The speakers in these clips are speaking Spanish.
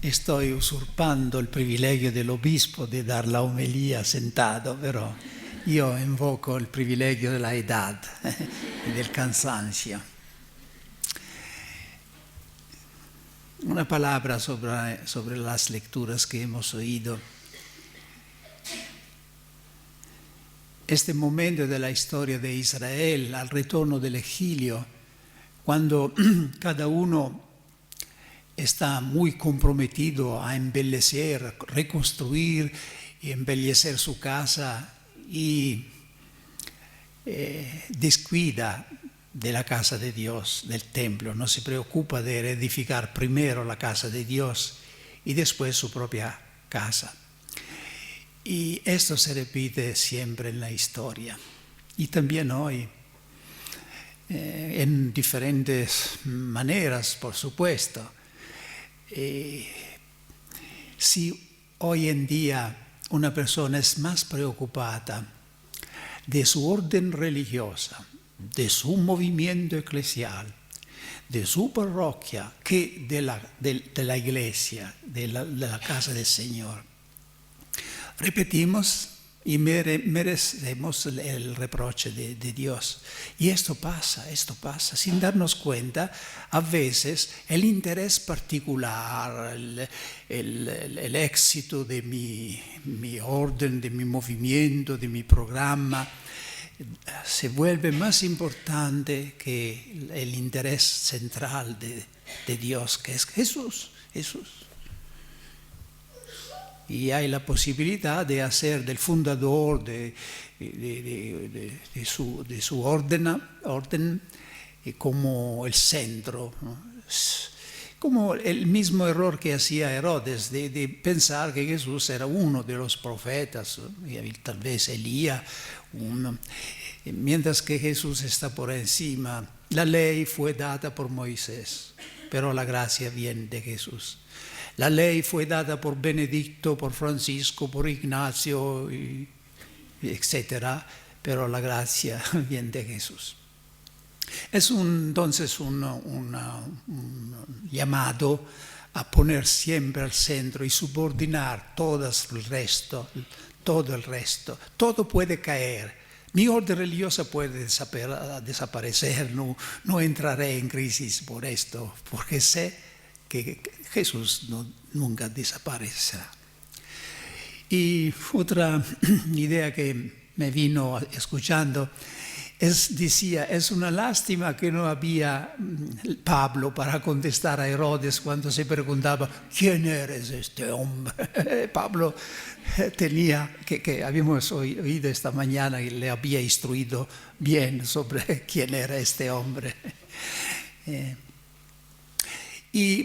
estoy usurpando il privilegio dell'obispo di dar la homilia sentado, però io invoco il privilegio della edad e del cansancio. Una palabra sobre las lecturas que hemos oído. Este momento de la historia de Israel, al retorno del exilio, cuando cada uno está muy comprometido a embellecer, reconstruir y embellecer su casa y descuida de la casa de Dios, del templo, no se preocupa de edificar primero la casa de Dios y después su propia casa. Y esto se repite siempre en la historia y también hoy, en diferentes maneras, por supuesto. Si hoy en día una persona es más preocupada de su orden religiosa, de su movimiento eclesial, de su parroquia, que de la iglesia, de la casa del Señor, repetimos y merecemos el reproche de Dios. Y esto pasa, sin darnos cuenta. A veces el interés particular, el éxito de mi orden, de mi movimiento, de mi programa, se vuelve más importante que el interés central de Dios, que es Jesús. Y hay la posibilidad de hacer del fundador de su orden como el centro, ¿no? Como el mismo error que hacía Herodes de pensar que Jesús era uno de los profetas, y tal vez Elías, mientras que Jesús está por encima. La ley fue dada por Moisés, pero la gracia viene de Jesús. La ley fue dada por Benedicto, por Francisco, por Ignacio, etc. Pero la gracia viene de Jesús. Es entonces un llamado a poner siempre al centro y subordinar todo el resto. Todo puede caer. Mi orden religiosa puede desaparecer. No entraré en crisis por esto, porque sé que Jesús nunca desaparecerá. Y otra idea que me vino escuchando decía, es una lástima que no había Pablo para contestar a Herodes cuando se preguntaba, ¿quién eres este hombre? Pablo tenía, que habíamos oído esta mañana y le había instruido bien sobre quién era este hombre.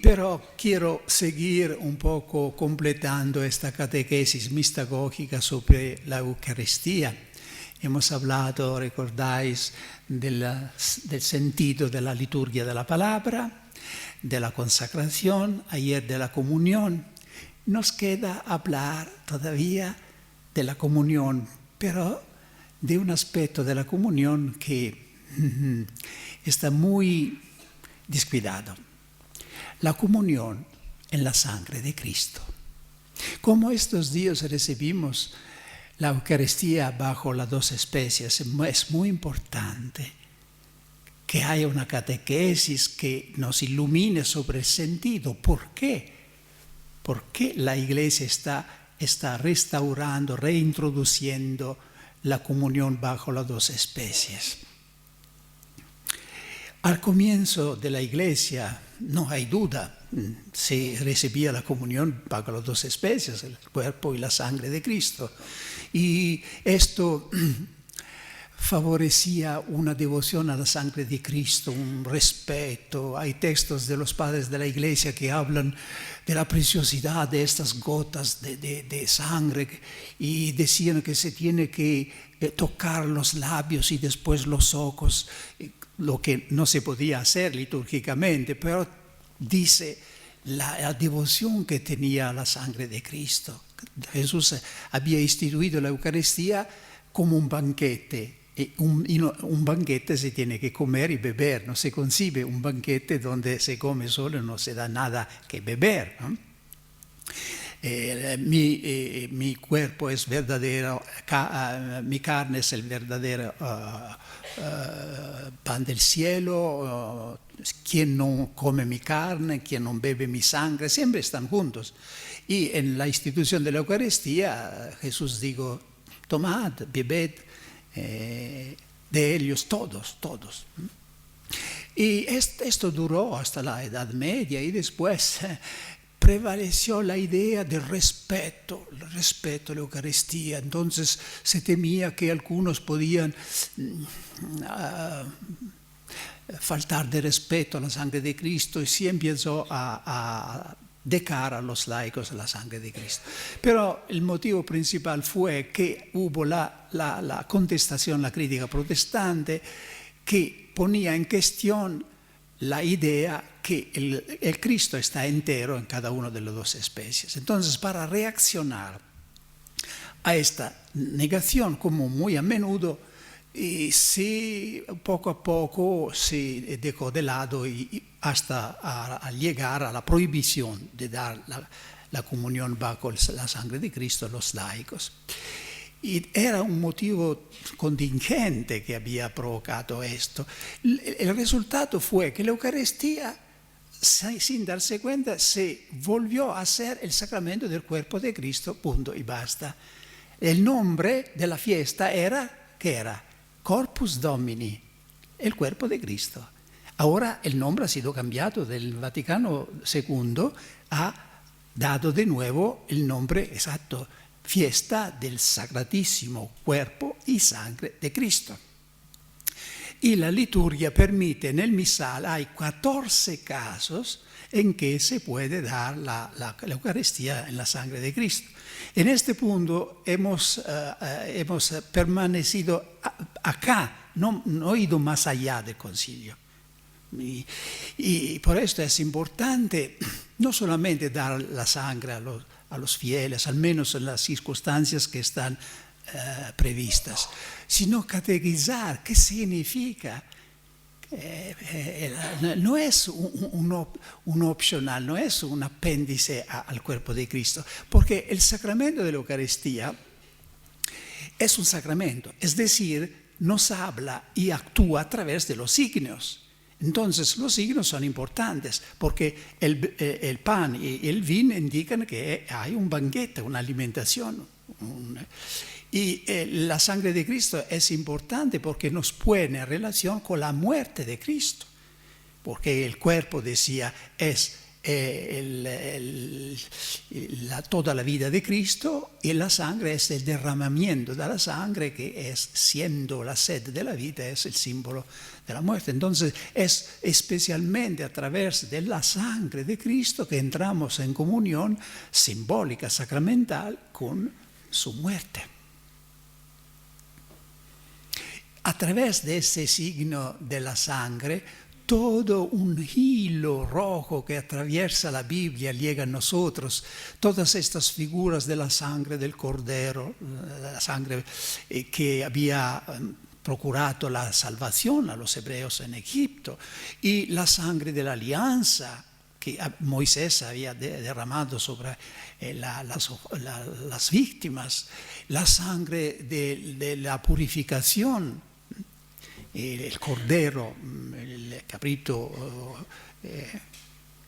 Pero quiero seguir un poco completando esta catequesis mistagógica sobre la Eucaristía. Hemos hablado, recordáis, del sentido de la liturgia de la palabra, de la consagración, ayer de la comunión. Nos queda hablar todavía de la comunión, pero de un aspecto de la comunión que está muy descuidado. La comunión en la sangre de Cristo. Como estos días recibimos la Eucaristía bajo las dos especies, es muy importante que haya una catequesis que nos ilumine sobre el sentido. ¿Por qué? ¿Por qué la Iglesia está restaurando, reintroduciendo la comunión bajo las dos especies? Al comienzo de la Iglesia, no hay duda, se recibía la comunión bajo las dos especies, el cuerpo y la sangre de Cristo. Y esto favorecía una devoción a la sangre de Cristo, un respeto. Hay textos de los padres de la Iglesia que hablan de la preciosidad de estas gotas de sangre y decían que se tiene que tocar los labios y después los ojos, lo que no se podía hacer litúrgicamente, pero dice la devoción que tenía a la sangre de Cristo. Jesús había instituido la Eucaristía como un banquete. Y un banquete se tiene que comer y beber, no se concibe un banquete donde se come solo y no se da nada que beber, ¿no? Mi cuerpo es verdadero, mi carne es el verdadero pan del cielo, quien no come mi carne, quien no bebe mi sangre, siempre están juntos. Y en la institución de la Eucaristía Jesús dijo, tomad, bebed de ellos todos. Y esto duró hasta la Edad Media y después prevaleció la idea del respeto, el respeto a la Eucaristía. Entonces se temía que algunos podían faltar de respeto a la sangre de Cristo y se empezó a decar a los laicos la sangre de Cristo. Pero el motivo principal fue que hubo la contestación, la crítica protestante, que ponía en cuestión la idea que el Cristo está entero en cada una de las dos especies. Entonces, para reaccionar a esta negación, como muy a menudo, poco a poco se dejó de lado y hasta a llegar a la prohibición de dar la comunión bajo la sangre de Cristo a los laicos. Y era un motivo contingente que había provocado esto. El resultado fue que la Eucaristía, sin darse cuenta, se volvió a ser el sacramento del cuerpo de Cristo, punto y basta. El nombre de la fiesta ¿qué era? Corpus Domini, el cuerpo de Cristo. Ahora el nombre ha sido cambiado del Vaticano II, ha dado de nuevo el nombre exacto, fiesta del Sacratísimo Cuerpo y Sangre de Cristo. Y la liturgia permite, en el misal hay 14 casos en que se puede dar la Eucaristía en la sangre de Cristo. En este punto hemos permanecido acá, no ido más allá del concilio. Y por esto es importante no solamente dar la sangre a los fieles, al menos en las circunstancias que están previstas, sino catequizar qué significa. No es un opcional, no es un apéndice al cuerpo de Cristo, porque el sacramento de la Eucaristía es un sacramento, es decir, nos habla y actúa a través de los signos. Entonces los signos son importantes porque el pan y el vino indican que hay un banquete, una alimentación. Y la sangre de Cristo es importante porque nos pone en relación con la muerte de Cristo. Porque el cuerpo, decía, es toda la vida de Cristo y la sangre es el derramamiento de la sangre que es, siendo la sed de la vida, es el símbolo de la muerte. Entonces es especialmente a través de la sangre de Cristo que entramos en comunión simbólica, sacramental con su muerte. A través de ese signo de la sangre, todo un hilo rojo que atraviesa la Biblia llega a nosotros. Todas estas figuras de la sangre del Cordero, la sangre que había procurado la salvación a los hebreos en Egipto, y la sangre de la alianza que Moisés había derramado sobre las víctimas, la sangre de la purificación, el cordero, el cabrito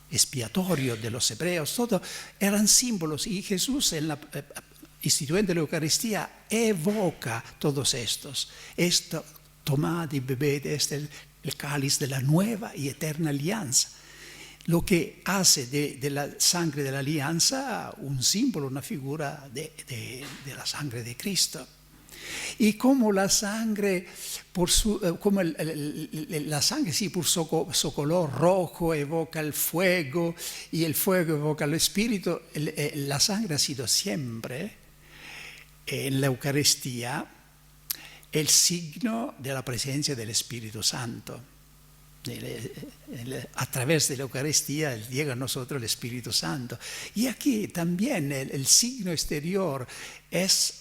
expiatorio de los hebreos, todo eran símbolos, y Jesús instituyendo la Eucaristía evoca todos estos. Esto, tomad y bebed, es el cáliz de la nueva y eterna alianza. Lo que hace de la sangre de la alianza un símbolo, una figura de la sangre de Cristo. Y como la sangre, por su color rojo evoca el fuego y el fuego evoca el espíritu, la sangre ha sido siempre en la Eucaristía el signo de la presencia del Espíritu Santo. A través de la Eucaristía llega a nosotros el Espíritu Santo. Y aquí también el signo exterior es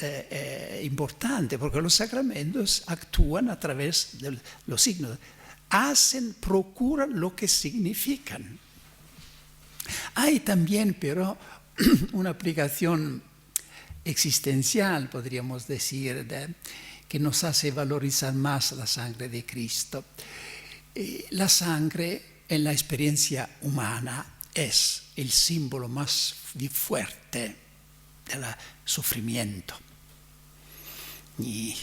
importante porque los sacramentos actúan a través de los signos. procuran lo que significan. Hay también, pero, una aplicación existencial, podríamos decir, que nos hace valorizar más la sangre de Cristo. La sangre en la experiencia humana es el símbolo más fuerte del sufrimiento. Y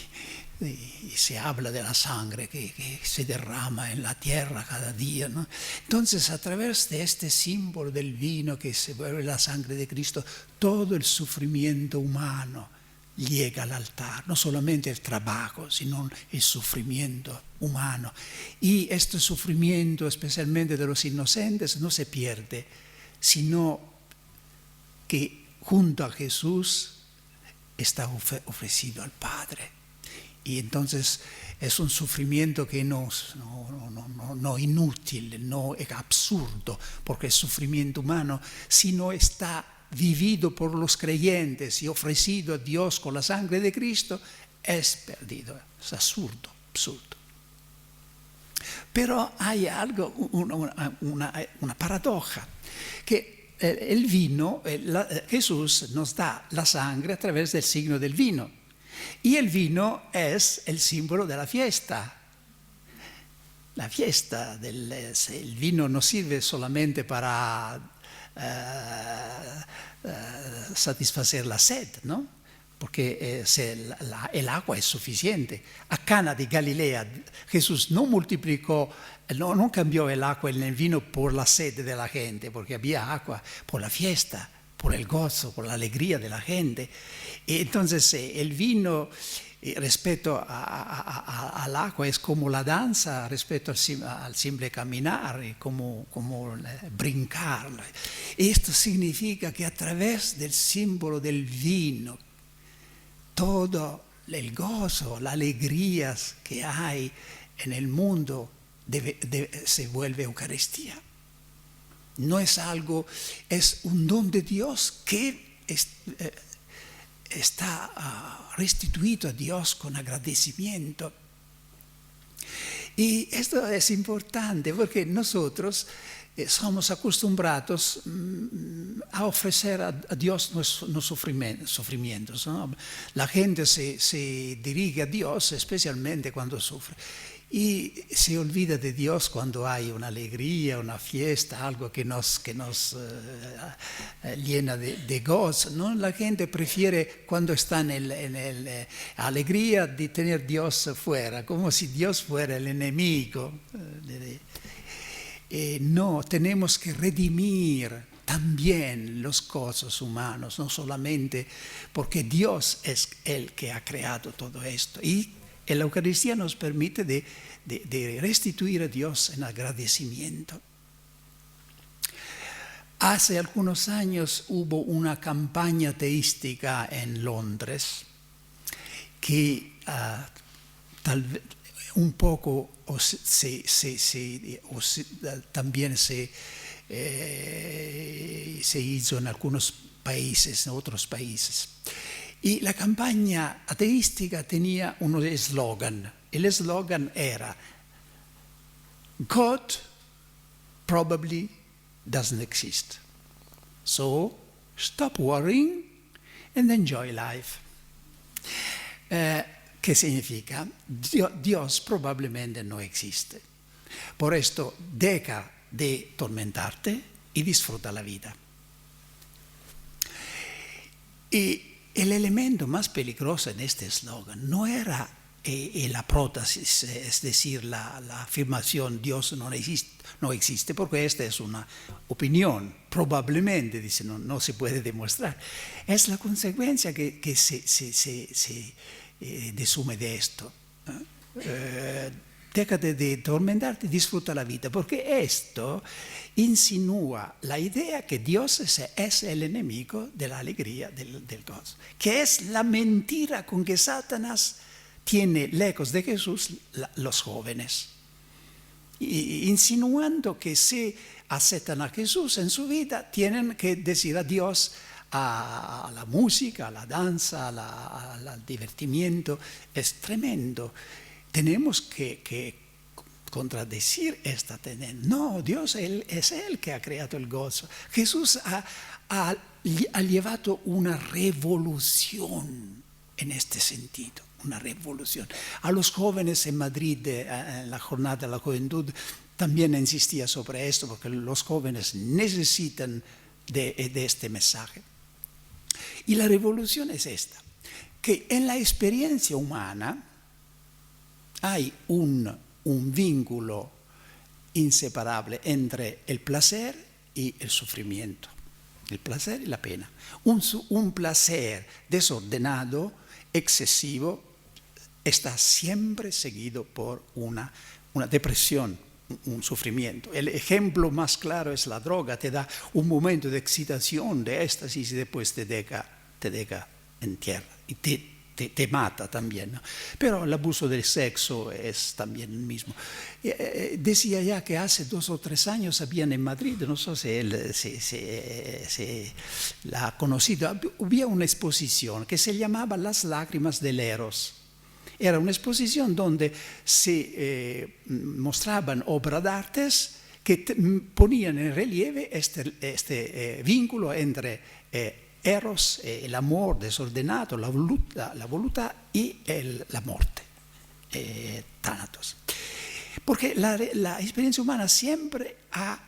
se habla de la sangre que se derrama en la tierra cada día, ¿no? Entonces, a través de este símbolo del vino que se vuelve la sangre de Cristo, todo el sufrimiento humano llega al altar, no solamente el trabajo, sino el sufrimiento humano. Y este sufrimiento, especialmente de los inocentes, no se pierde, sino que junto a Jesús está ofrecido al Padre. Y entonces es un sufrimiento que no inútil, no es absurdo, porque el sufrimiento humano, si no está vivido por los creyentes y ofrecido a Dios con la sangre de Cristo, es perdido, es absurdo. Pero hay algo, una paradoja, que el vino, Jesús nos da la sangre a través del signo del vino. Y el vino es el símbolo de la fiesta. La fiesta el vino no sirve solamente para satisfacer la sed, ¿no? Porque el agua es suficiente. A Cana de Galilea Jesús no multiplicó, no cambió el agua en el vino por la sed de la gente, porque había agua por la fiesta, por el gozo, por la alegría de la gente. Y entonces el vino respecto al agua es como la danza respecto al simple caminar, como brincar. Esto significa que a través del símbolo del vino, todo el gozo, las alegrías que hay en el mundo se vuelve Eucaristía. No es algo, es un don de Dios que está restituido a Dios con agradecimiento. Y esto es importante porque nosotros somos acostumbrados a ofrecer a Dios los sufrimientos, ¿no? La gente se dirige a Dios especialmente cuando sufre. Y se olvida de Dios cuando hay una alegría, una fiesta, algo que nos llena de gozo, ¿no? La gente prefiere cuando está en alegría de tener Dios fuera, como si Dios fuera el enemigo. No, tenemos que redimir también los gozos humanos, no solamente porque Dios es el que ha creado todo esto. Y la Eucaristía nos permite de restituir a Dios en agradecimiento. Hace algunos años hubo una campaña teística en Londres que tal vez un poco también se hizo en algunos países, en otros países. Y la campaña ateística tenía un eslogan. El eslogan era: God probably doesn't exist. So stop worrying and enjoy life. ¿Qué significa? Dios probablemente no existe. Por esto, deja de tormentarte y disfruta la vida. Y el elemento más peligroso en este eslogan no era la prótesis, es decir, la afirmación Dios no existe, porque esta es una opinión, probablemente, dice, no se puede demostrar. Es la consecuencia que se desume de esto. Déjate de tormentarte, disfruta la vida, porque esto insinúa la idea que Dios es el enemigo de la alegría, del gozo, que es la mentira con que Satanás tiene lejos de Jesús los jóvenes, insinuando que si aceptan a Jesús en su vida, tienen que decir adiós a la música, a la danza, al divertimiento. Es tremendo. Tenemos que contradecir esta tendencia. No, Dios es Él que ha creado el gozo. Jesús ha llevado una revolución en este sentido, una revolución. A los jóvenes en Madrid, en la jornada de la juventud, también insistía sobre esto, porque los jóvenes necesitan de este mensaje. Y la revolución es esta, que en la experiencia humana hay un vínculo inseparable entre el placer y el sufrimiento, el placer y la pena. Un placer desordenado, excesivo, está siempre seguido por una depresión, un sufrimiento. El ejemplo más claro es la droga, te da un momento de excitación, de éxtasis y después te deja en tierra y te mata también, ¿no? Pero el abuso del sexo es también el mismo. Decía ya que hace 2 o 3 años habían en Madrid, no sé si él se la ha conocido, había una exposición que se llamaba Las lágrimas del Eros. Era una exposición donde se mostraban obras de artes que ponían en relieve este vínculo entre Eros, el amor desordenado, la voluntad y la muerte, Thanatos. Porque la experiencia humana siempre ha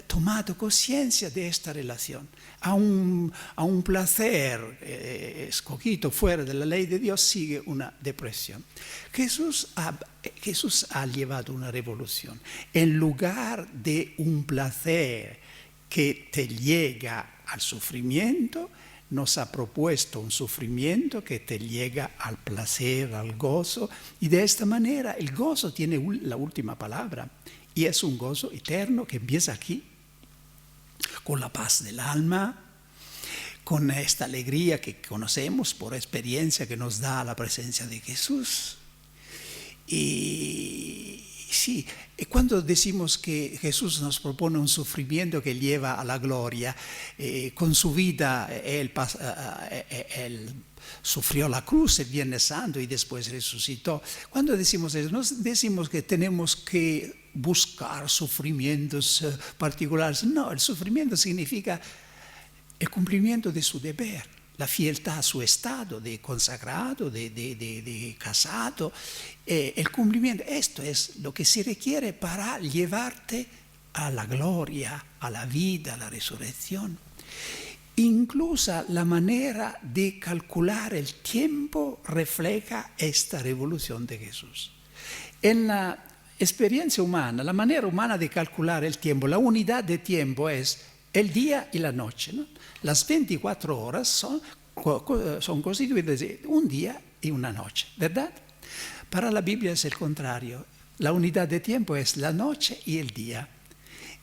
tomado conciencia de esta relación. A un placer escogido fuera de la ley de Dios sigue una depresión. Jesús ha llevado una revolución. En lugar de un placer que te llega al sufrimiento, nos ha propuesto un sufrimiento que te llega al placer, al gozo, y de esta manera el gozo tiene la última palabra, y es un gozo eterno que empieza aquí, con la paz del alma, con esta alegría que conocemos por experiencia que nos da la presencia de Jesús. Y sí, cuando decimos que Jesús nos propone un sufrimiento que lleva a la gloria, con su vida él sufrió la cruz el Viernes Santo y después resucitó. Cuando decimos eso, no decimos que tenemos que buscar sufrimientos particulares. No, el sufrimiento significa el cumplimiento de su deber, la fideltad a su estado de consagrado, de casado, el cumplimiento. Esto es lo que se requiere para llevarte a la gloria, a la vida, a la resurrección. Incluso la manera de calcular el tiempo refleja esta revolución de Jesús. En la experiencia humana, la manera humana de calcular el tiempo, la unidad de tiempo es el día y la noche, ¿no? Las 24 horas son constituidas de un día y una noche, ¿verdad? Para la Biblia es el contrario. La unidad de tiempo es la noche y el día.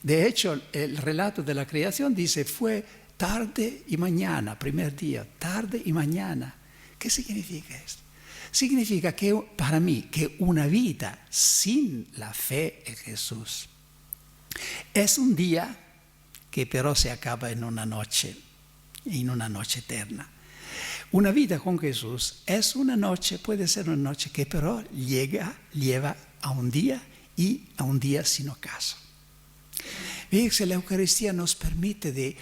De hecho, el relato de la creación dice, fue tarde y mañana, primer día, tarde y mañana. ¿Qué significa esto? Significa que para mí que una vida sin la fe en Jesús es un día que pero se acaba en una noche eterna. Una vida con Jesús es una noche, puede ser una noche que pero lleva a un día y a un día sin ocaso. Fíjense, la Eucaristía nos permite de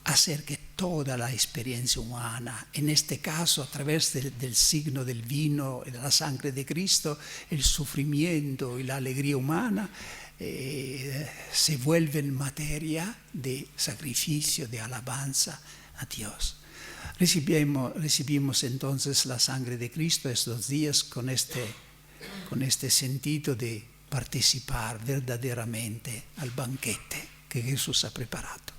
hacer que toda la experiencia humana, en este caso a través del signo del vino y de la sangre de Cristo, el sufrimiento y la alegría humana, se vuelven materia de sacrificio, de alabanza a Dios. Recibimos entonces la sangre de Cristo estos días con este sentido de participar verdaderamente al banquete que Jesús ha preparado.